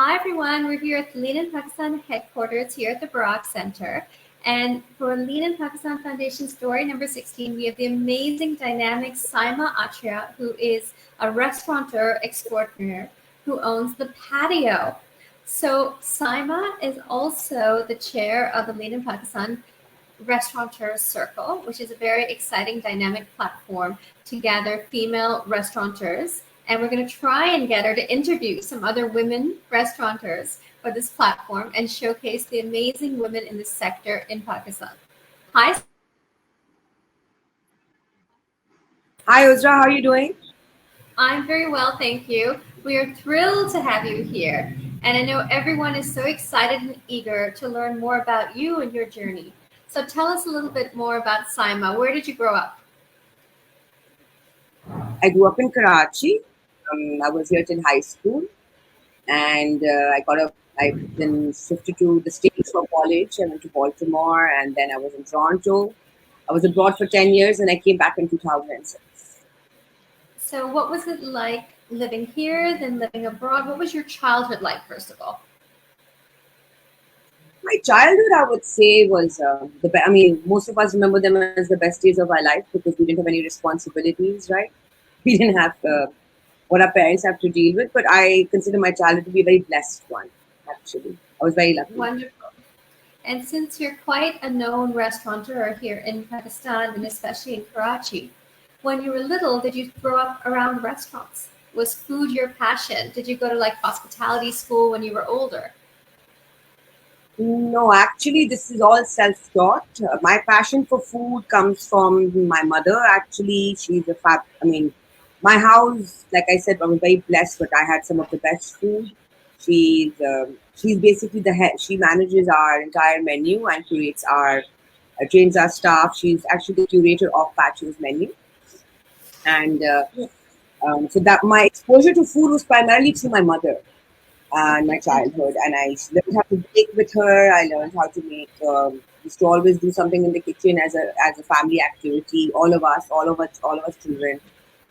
Hi everyone, we're here at the Lean in Pakistan headquarters here at the Barak Center. And for Lean in Pakistan Foundation story number 16, we have the amazing dynamic Saima Achria, who is a restaurateur extraordinaire who owns the Patio. So Saima is also the chair of the Lean in Pakistan Restaurateur Circle, which is a very exciting, dynamic platform to gather female restaurateurs. And we're going to try and get her to interview some other women restaurateurs for this platform and showcase the amazing women in this sector in Pakistan. Hi. Hi, Uzra. How are you doing? I'm very well, thank you. We are thrilled to have you here. And I know everyone is so excited and eager to learn more about you and your journey. So tell us a little bit more about Saima. Where did you grow up? I grew up in Karachi. I was here till high school, and I then shifted to the States for college. I went to Baltimore, and then I was in Toronto. I was abroad for 10 years, and I came back in 2006. So what was it like living here, then living abroad? What was your childhood like, first of all? My childhood, I would say, was I mean, most of us remember them as the best days of our life because we didn't have any responsibilities, right? We didn't have what our parents have to deal with. But I consider my childhood to be a very blessed one, actually. I was very lucky. Wonderful. And since you're quite a known restaurateur here in Pakistan and especially in Karachi, when you were little, did you grow up around restaurants? Was food your passion? Did you go to like hospitality school when you were older? No, actually, this is all self-taught. My passion for food comes from my mother. Actually, she's a fab. I mean, my house, like I said, I was very blessed, but I had some of the best food. She's basically the head. She manages our entire menu and curates trains our staff. She's actually the curator of Patio's menu, and so that my exposure to food was primarily through my mother and my Okay. childhood. And I learned how to bake with her. I learned how to make. Used to always do something in the kitchen as a family activity. All of us children.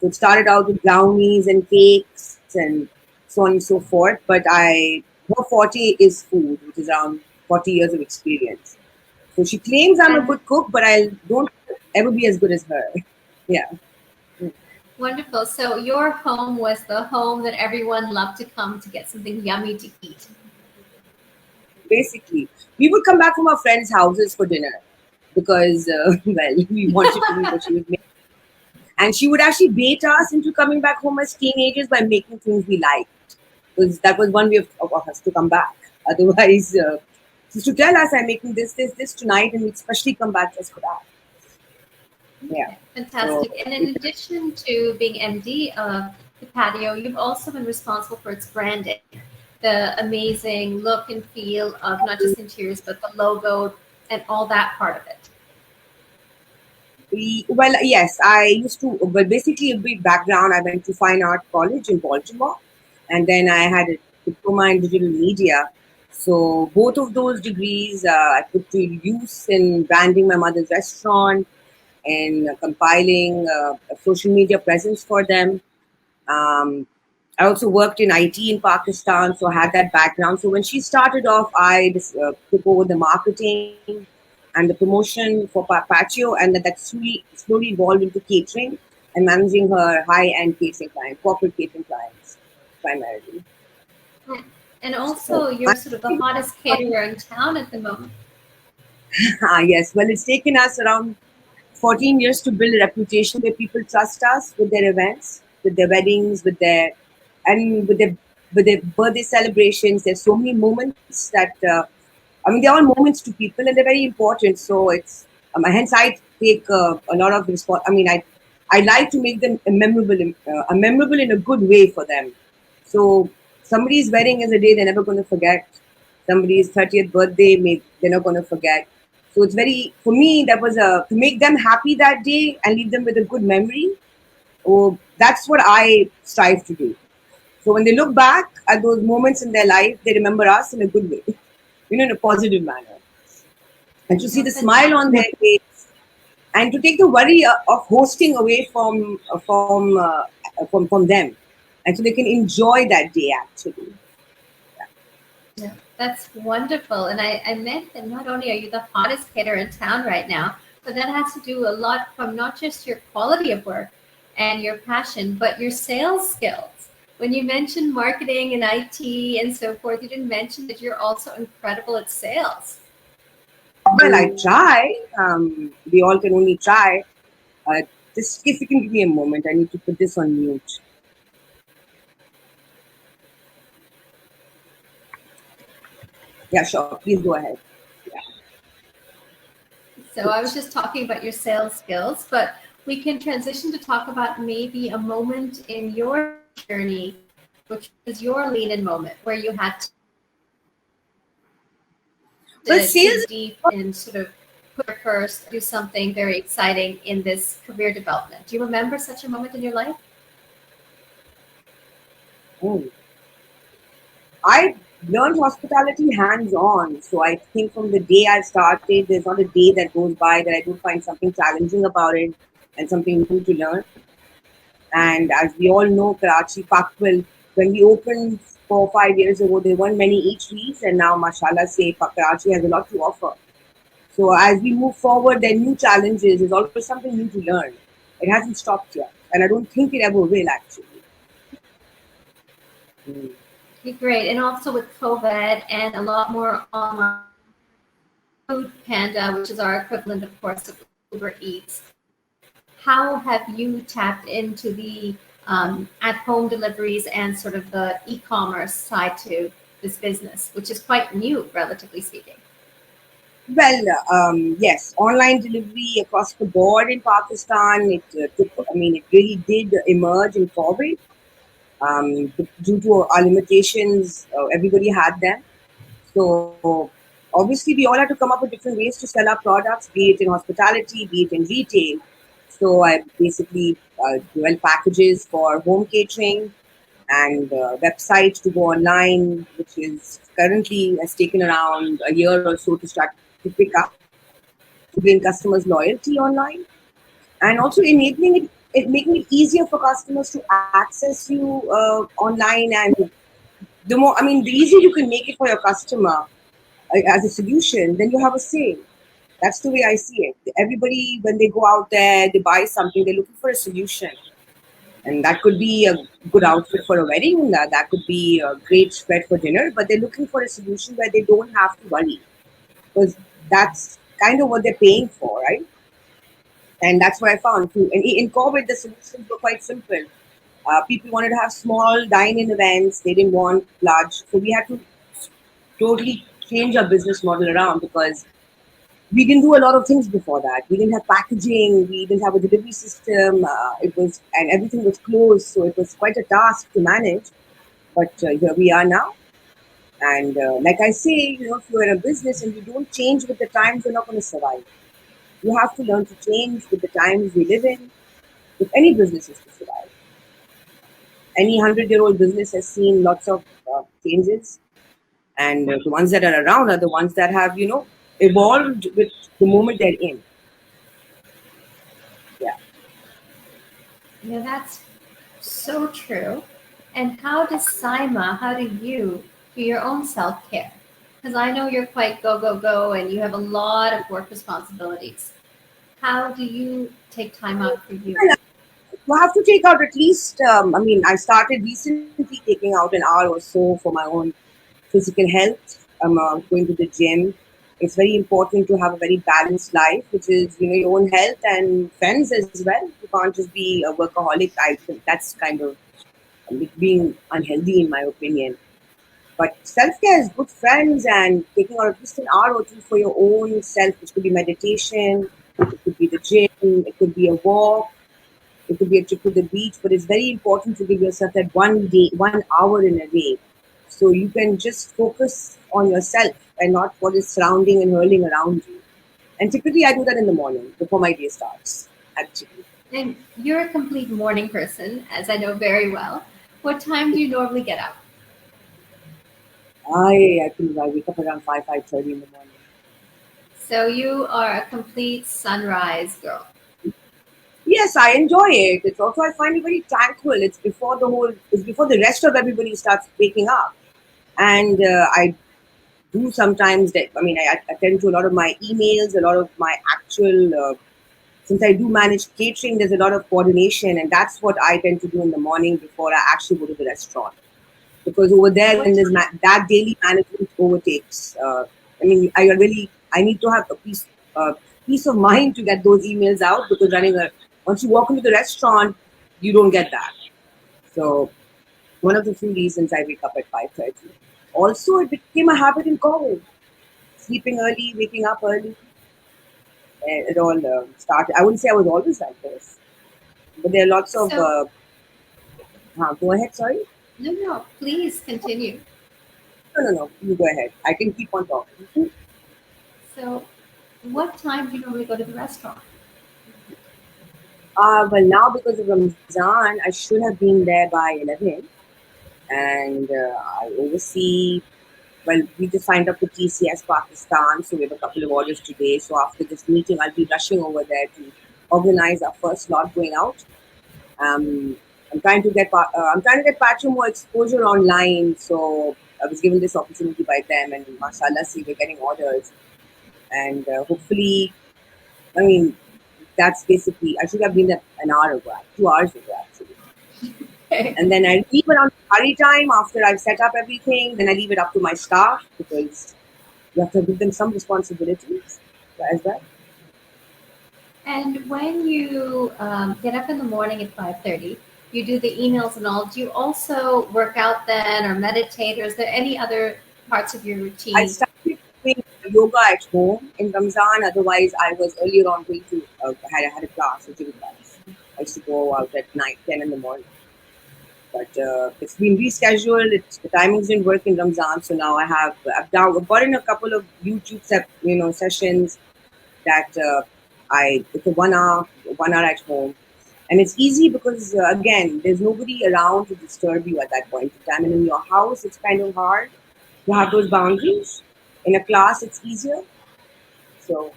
So it started out with brownies and cakes and so on and so forth. But her forte is food, which is around 40 years of experience. So she claims I'm a And good cook, but I don't ever be as good as her. Yeah. wonderful. So your home was the home that everyone loved to come to get something yummy to eat. Basically, we would come back from our friends' houses for dinner because, well, we wanted to eat what she would make. And she would actually bait us into coming back home as teenagers by making things we liked. Because that was one way of us to come back. Otherwise, she used to tell us, I'm making this tonight, and we'd especially come back just for that. Yeah. Okay, So, fantastic. And in addition to being MD of the patio, you've also been responsible for its branding, the amazing look and feel of not just interiors, but the logo and all that part of it. well, yes, I used to, but basically a big background. I went to Fine Art College in Baltimore, and then I had a diploma in digital media. So both of those degrees I put to use in branding my mother's restaurant and compiling a social media presence for them. Um, I also worked in IT in Pakistan, so I had that background. So when she started off, I just, took over the marketing and the promotion for Patio, and that slowly evolved into catering and managing her high-end catering clients, corporate catering clients primarily. And So, also, you're sort of the hottest caterer in town at the moment. yes, well, it's taken us around 14 years to build a reputation where people trust us with their events, with their weddings, and with their birthday celebrations. There's so many moments that I mean, they're all moments to people, and they're very important. So it's hence I take a lot of response. I mean, I like to make them memorable in a good way for them. So somebody's wedding is a day they're never going to forget. Somebody's 30th birthday, they're not going to forget. So it's very, for me, that was to make them happy that day and leave them with a good memory. Oh, that's what I strive to do. So when they look back at those moments in their life, they remember us in a good way, in a positive manner. And to see Oh, the smile fantastic. on their face, and to take the worry of hosting away from them, and so they can enjoy that day actually. That's wonderful. And I meant that not only are you the hottest caterer in town right now, but that has to do a lot from not just your quality of work and your passion, but your sales skills. When you mentioned marketing and IT and so forth, you didn't mention that you're also incredible at sales. Well, I try. We all can only try. Uh, just if you can give me a moment, I need to put this on mute. Yeah, sure. Please go ahead. So I was just talking about your sales skills, but we can transition to talk about maybe a moment in your journey, which was your lean in moment, where you had Well, to sales. dig deep and sort of put first, do something very exciting in this career development. Do you remember such a moment in your life? Oh, I learned hospitality hands on. So I think from the day I started, there's not a day that goes by that I don't find something challenging about it and something new to learn. And as we all know, Karachi Pakwil, when we opened 4 or 5 years ago, there weren't many eateries, and now, mashallah, say Karachi has a lot to offer. So as we move forward, there are new challenges. There's always something new to learn. It hasn't stopped yet, and I don't think it ever will actually. Mm. Okay, great. And also with COVID and a lot more online Food Panda, which is our equivalent, of course, of Uber Eats. How have you tapped into the at-home deliveries and sort of the e-commerce side to this business, which is quite new, relatively speaking? Well, yes, online delivery across the board in Pakistan. It took. I mean, it really did emerge in COVID. Due to our limitations, everybody had them. So obviously, we all had to come up with different ways to sell our products, be it in hospitality, be it in retail. So I basically developed packages for home catering and website to go online, which is currently has taken around a year or so to start to pick up to gain customers' loyalty online, and also enabling it making it easier for customers to access you online. And the more, I mean, the easier you can make it for your customer as a solution, then you have a sale. That's the way I see it. Everybody, when they go out there, they buy something, they're looking for a solution. And that could be a good outfit for a wedding, that could be a great spread for dinner, but they're looking for a solution where they don't have to worry. Because that's kind of what they're paying for, right? And that's what I found too. And in COVID, the solutions were quite simple. People wanted to have small dine-in events. They didn't want large. So we had to totally change our business model around because we didn't do a lot of things before that. We didn't have packaging. We didn't have a delivery system. And everything was closed. So it was quite a task to manage. But here we are now. And like I say, if you're in a business and you don't change with the times, you're not going to survive. You have to learn to change with the times we live in. If any business is to survive, any 100-year-old business has seen lots of changes, and the ones that are around are the ones that have, evolved with the moment they're in. Yeah. Yeah, that's so true. And how do you do your own self-care? Because I know you're quite go, go, go, and you have a lot of work responsibilities. How do you take time out for you? Well, you have to take out at least. I mean, I started recently taking out an hour or so for my own physical health. I'm going to the gym. It's very important to have a very balanced life, which is your own health and friends as well. You can't just be a workaholic. I think that's kind of being unhealthy in my opinion. But self care is good friends and taking out at least an hour or two for your own self, which could be meditation, it could be the gym, it could be a walk, it could be a trip to the beach. But it's very important to give yourself that 1 day, 1 hour in a day. So you can just focus on yourself and not what is surrounding and whirling around you. And typically I do that in the morning before my day starts, actually. And you're a complete morning person, as I know very well. What time do you normally get up? I think I wake up around 5:30 in the morning. So you are a complete sunrise girl. Yes, I enjoy it. It's also I find it very tranquil. It's before the rest of everybody starts waking up, and I do sometimes that. I mean, I attend to a lot of my emails, a lot of my actual. Since I do manage catering, there's a lot of coordination, and that's what I tend to do in the morning before I actually go to the restaurant. Because over there, What then there's time? that daily management overtakes. I mean, I need to have a peace of mind to get those emails out, because once you walk into the restaurant, you don't get that. So one of the few reasons I wake up at 5:30. Also, it became a habit in COVID. Sleeping early, waking up early. It all started. I wouldn't say I was always like this, but there are lots of. So, Go ahead. Sorry. no, no, please continue. No. You go ahead. I can keep on talking. So, what time do you normally go to the restaurant? Well, now because of Ramzan, I should have been there by 11, and I oversee. Well, we just signed up with TCS Pakistan, so we have a couple of orders today. So after this meeting, I'll be rushing over there to organize our first lot going out. Um, I'm trying to get Patio more exposure online. So I was given this opportunity by them, and mashallah, see we're getting orders, and hopefully, I mean, that's basically. I should have been there an hour ago, 2 hours ago actually. And then I leave around curry time after I've set up everything. Then I leave it up to my staff, because you have to give them some responsibilities as well. And when you get up in the morning at 5:30, you do the emails and all. Do you also work out then, or meditate, or is there any other parts of your I routine? started doing yoga at home in Ramzan. Otherwise, I was earlier on going to had a class, a gym class. I used to go out at night, 10 in the morning. But it's been rescheduled. The timings didn't work in Ramzan, so now I've gotten a couple of YouTube sessions that it's a 1 hour at home, and it's easy because again, there's nobody around to disturb you at that point in time. And in your house, it's kind of hard to have those boundaries. In a class, it's easier. So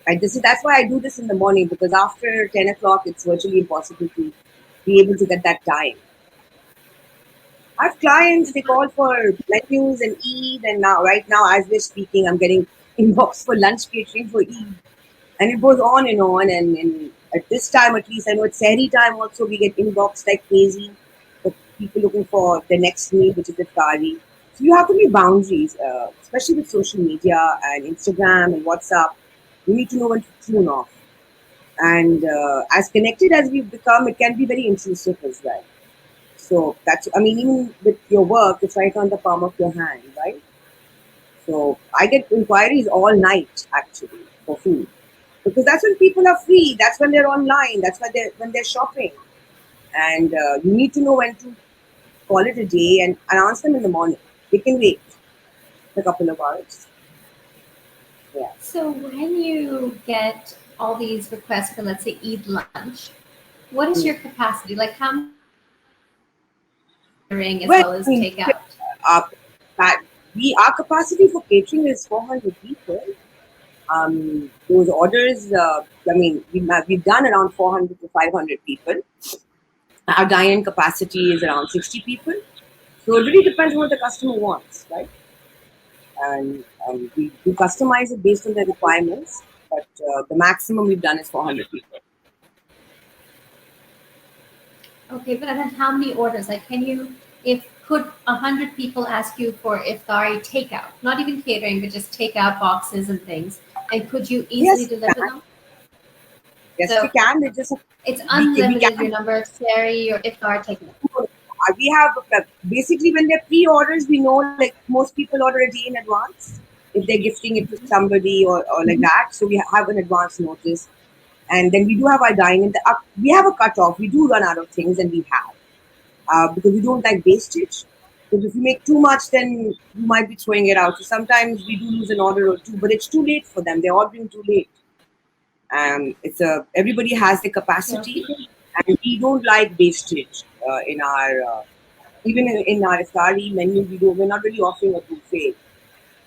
that's why I do this in the morning, because after 10 o'clock, it's virtually impossible to be able to get that time. I have clients, they call for menus and Eid, and right now, as we're speaking, I'm getting inbox for lunch catering for Eid. And it goes on and on. And at this time, at least, I know at Sehri time also, we get inbox like crazy for people looking for the next meal, which is iftari. So you have to make boundaries, especially with social media and Instagram and WhatsApp. You need to know when to tune off. And as connected as we've become, it can be very intrusive as well. So I mean, even with your work, it's right on the palm of your hand, right? So I get inquiries all night actually for food, because that's when people are free. That's when they're online. That's when they're shopping, and you need to know when to call it a day and answer them in the morning. They can wait a couple of hours. Yeah. So when you get all these requests for, let's say, Eid lunch, what is your capacity? Like how many catering as Well, well as I mean, takeout? our, our capacity for catering is 400 people. Those orders, I mean, we've done around 400 to 500 people. Our dine-in capacity is around 60 people. So it really depends on what the customer wants, right? And we customize it based on their requirements. But the maximum we've done is 400 people. Okay, but then how many orders? Like, could 100 people ask you for iftari takeout? Not even catering, but just takeout boxes and things. And could you easily Yes, we deliver can. them? Yes, So we can. it's We unlimited, your can. number of sari or iftar takeout. We have basically, when they're pre-orders, we know like most people order a day in advance if they're gifting it to somebody or like that. So we have an advance notice, and then we do have our dining. We have a cutoff. We do run out of things, and we have because we don't like wastage. Because if you make too much, then you might be throwing it out. So sometimes we do lose an order or two, but it's too late for them. They're ordering too late. Everybody has the capacity, and we don't like wastage in our even in our iftari menu. We're not really offering a buffet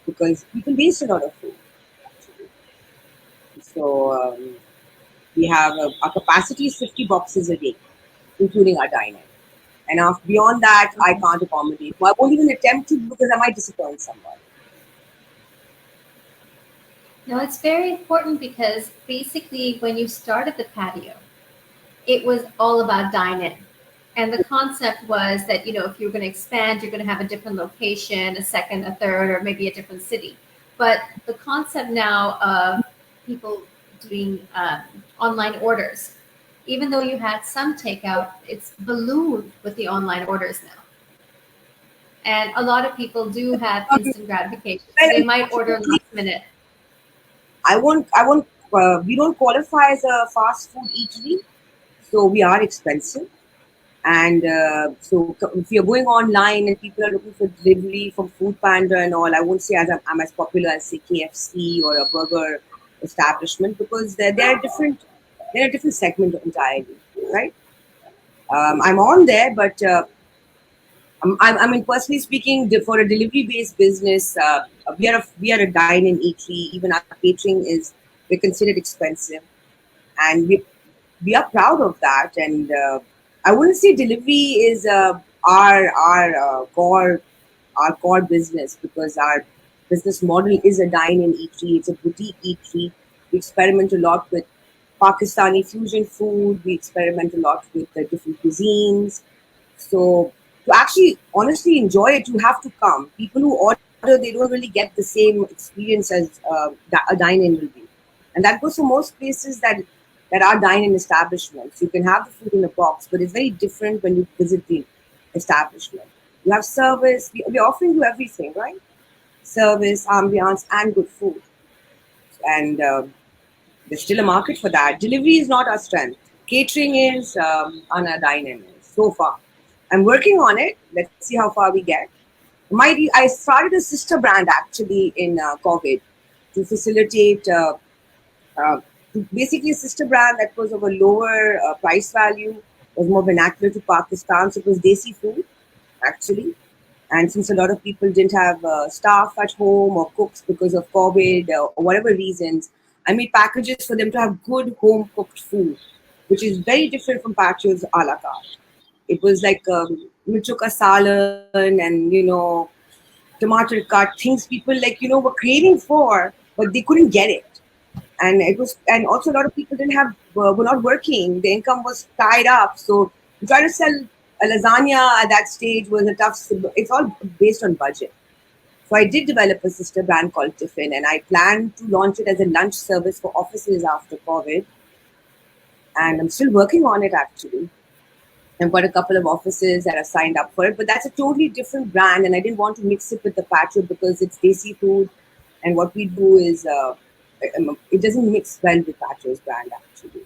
because people waste a lot of food. Actually. So we have our capacity is 50 boxes a day, including our dining. And beyond that, I can't accommodate. I won't even attempt to because I might disappoint someone. No, it's very important because basically when you started the patio, it was all about dine-in. And the concept was that, if you're going to expand, you're going to have a different location, a second, a third, or maybe a different city. But the concept now of people doing online orders, even though you had some takeout, it's ballooned with the online orders now. And a lot of people do have instant gratification. So Well, they might order unfortunately, last minute. I won't. We don't qualify as a fast food eatery, so we are expensive. And if you're going online and people are looking for delivery from Food Panda and all, I won't say I'm as popular as say KFC or a burger establishment because they're a different segment entirely, right? I'm on there, but I mean, personally speaking, for a delivery-based business, we are a dine-in eatery. Even our catering we're considered expensive, and we are proud of that. And I wouldn't say delivery is our core business because our business model is a dine-in eatery. It's a boutique eatery. We experiment a lot with Pakistani fusion food. We experiment a lot with the different cuisines. So to actually honestly enjoy it, you have to come. People who order, they don't really get the same experience as a dine-in will be, and that goes for most places that are dine-in establishments. You can have the food in a box, but it's very different when you visit the establishment. You have service. We're offering you everything, right? Service, ambiance, and good food, and there's still a market for that. Delivery is not our strength. Catering is on our dine-in is so far. I'm working on it. Let's see how far we get. I started a sister brand actually in COVID to facilitate uh, basically a sister brand that was of a lower price value, was more vernacular to Pakistan. So it was desi food actually. And since a lot of people didn't have staff at home or cooks because of COVID or whatever reasons, I made packages for them to have good home cooked food, which is very different from Patio's a la carte. It was like michuka salan and tomato cut things people were craving for, but they couldn't get it. And also a lot of people didn't have were not working. The income was tied up, so to try to sell a lasagna at that stage was a tough. It's all based on budget. So I did develop a sister brand called Tiffin, and I plan to launch it as a lunch service for offices after COVID. And I'm still working on it actually. I've got a couple of offices that are signed up for it, but that's a totally different brand, and I didn't want to mix it with the Patio because it's desi food, and what we do is it doesn't mix well with Patio's brand actually.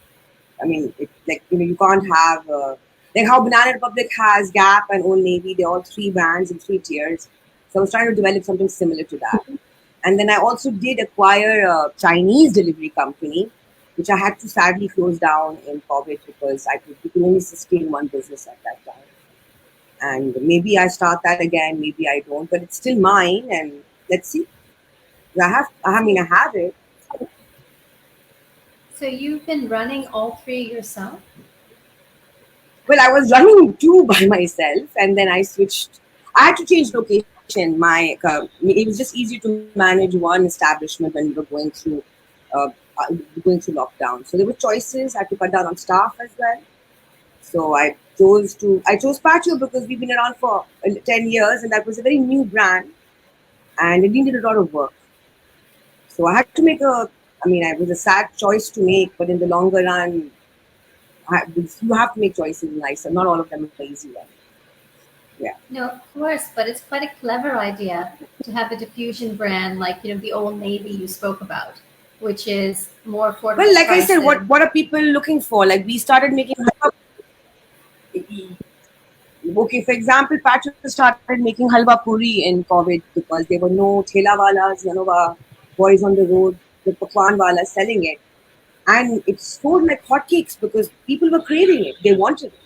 I mean, you can't have like how Banana Republic has Gap and Old Navy. They're all three brands in three tiers. So I was trying to develop something similar to that. And then I also did acquire a Chinese delivery company, which I had to sadly close down in COVID because we could only sustain one business at that time. And maybe I start that again, maybe I don't, but it's still mine. And let's see. I have it. So you've been running all three yourself? Well, I was running two by myself, and then I switched. I had to change location. It was just easier to manage one establishment when we were uh, going through lockdown. So there were choices. I had to cut down on staff as well. So I chose Patio because we've been around for 10 years, and that was a very new brand, and it needed a lot of work. So I had to make a. I mean, it was a sad choice to make, but in the longer run, you have to make choices in life. So not all of them are easy. Ones. Yeah. No, of course, but it's quite a clever idea to have a diffusion brand like the Old Navy you spoke about, which is more Well, affordable like I price said, than. what are people looking for? Like we started making. Okay, for example, Patio started making halwa puri in COVID because there were no thela walas, boys on the road, the pakwan walas selling it, and it sold like hotcakes because people were craving it. They wanted it.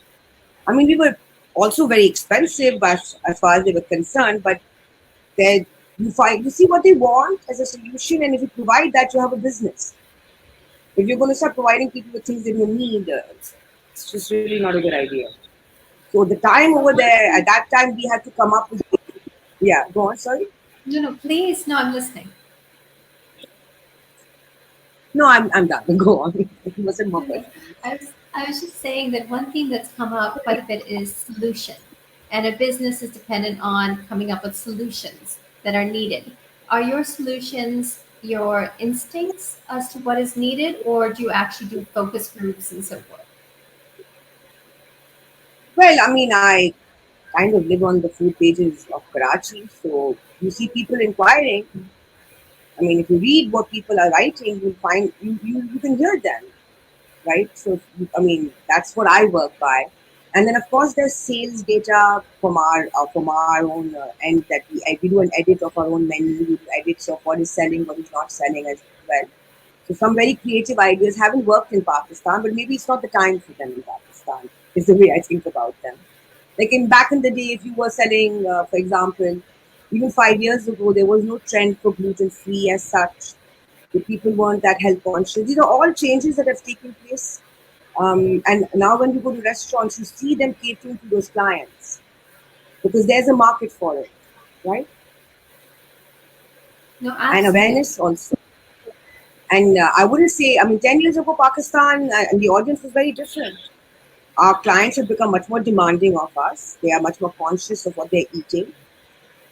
I mean, we were also very expensive as far as they were concerned, but then you see what they want as a solution, and if you provide that, you have a business. If you're going to start providing people with things they don't need, it's just really not a good idea. So the time over there, at that time, we had to come up with. Yeah, go on, sorry. No, no, please. No, I'm listening. No, I'm done. Go on. It wasn't more Okay. questions. I was just saying that one theme that's come up quite a bit is solution. And a business is dependent on coming up with solutions that are needed. Are your solutions your instincts as to what is needed, or do you actually do focus groups and so forth? Well, I mean, I kind of live on the food pages of Karachi, so you see people inquiring. I mean, if you read what people are writing, you'll find you can hear them, right? So, I mean, that's what I work by. And then, of course, there's sales data from our own end that we do an edit of our own menu, we do edits of what is selling, what is not selling as well. So some very creative ideas haven't worked in Pakistan, but maybe it's not the time for them in Pakistan. Is the way I think about them. Like in back in the day, if you were selling, for example, even 5 years ago, there was no trend for gluten free as such. The people weren't that health conscious. These are all changes that have taken place. And now, when you go to restaurants, you see them catering to those clients because there's a market for it, right? No, And absolutely. awareness also. And I wouldn't say, I mean, 10 years ago, Pakistan and the audience was very different. Our clients have become much more demanding of us. They are much more conscious of what they're eating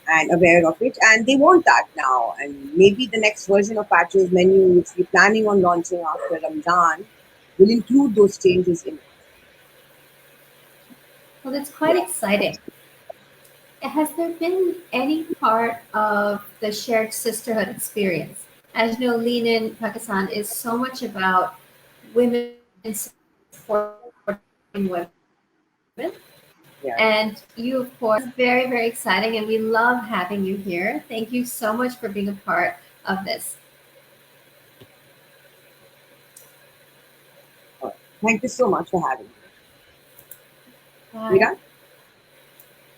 and aware of it, and they want that now. And maybe the next version of Patio's menu, which we're planning on launching after Ramadan, will include those changes in it. Well, that's quite Yeah. exciting. Has there been any part of the shared sisterhood experience? As you know, Lean in Pakistan is so much about women supporting women. Yeah. And you, of course, very, very exciting. And we love having you here. Thank you so much for being a part of this. Thank you so much for having me. Bye. Mira?